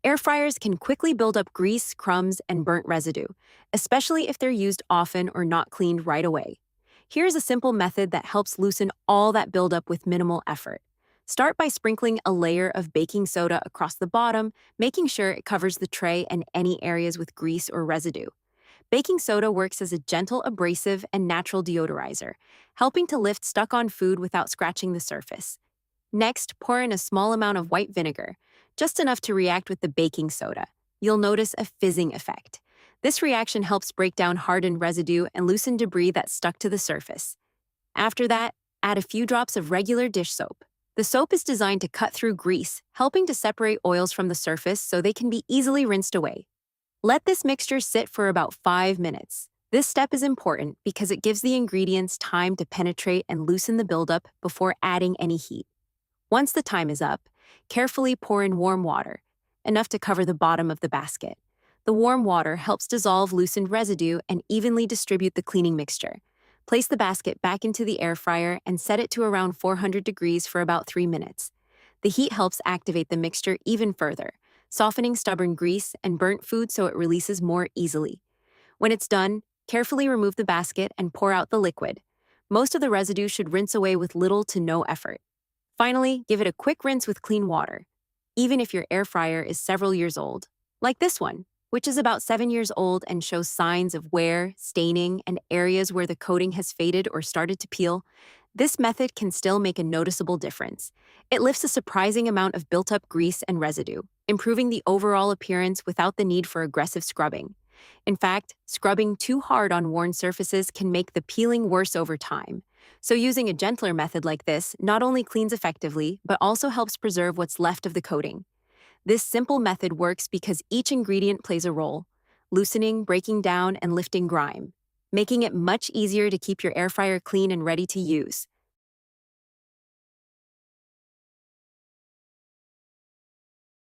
Air fryers can quickly build up grease, crumbs, and burnt residue, especially if they're used often or not cleaned right away. Here's a simple method that helps loosen all that buildup with minimal effort. Start by sprinkling a layer of baking soda across the bottom, making sure it covers the tray and any areas with grease or residue. Baking soda works as a gentle abrasive and natural deodorizer, helping to lift stuck-on food without scratching the surface. Next, pour in a small amount of white vinegar, just enough to react with the baking soda. You'll notice a fizzing effect. This reaction helps break down hardened residue and loosen debris that's stuck to the surface. After that, add a few drops of regular dish soap. The soap is designed to cut through grease, helping to separate oils from the surface so they can be easily rinsed away. Let this mixture sit for about 5 minutes. This step is important because it gives the ingredients time to penetrate and loosen the buildup before adding any heat. Once the time is up, carefully pour in warm water, enough to cover the bottom of the basket. The warm water helps dissolve loosened residue and evenly distribute the cleaning mixture. Place the basket back into the air fryer and set it to around 400 degrees for about 3 minutes. The heat helps activate the mixture even further, softening stubborn grease and burnt food so it releases more easily. When it's done, carefully remove the basket and pour out the liquid. Most of the residue should rinse away with little to no effort. Finally, give it a quick rinse with clean water, even if your air fryer is several years old, like this one, which is about 7 years old and shows signs of wear, staining, and areas where the coating has faded or started to peel. This method can still make a noticeable difference. It lifts a surprising amount of built-up grease and residue, improving the overall appearance without the need for aggressive scrubbing. In fact, scrubbing too hard on worn surfaces can make the peeling worse over time. So using a gentler method like this not only cleans effectively, but also helps preserve what's left of the coating. This simple method works because each ingredient plays a role, loosening, breaking down, and lifting grime, making it much easier to keep your air fryer clean and ready to use.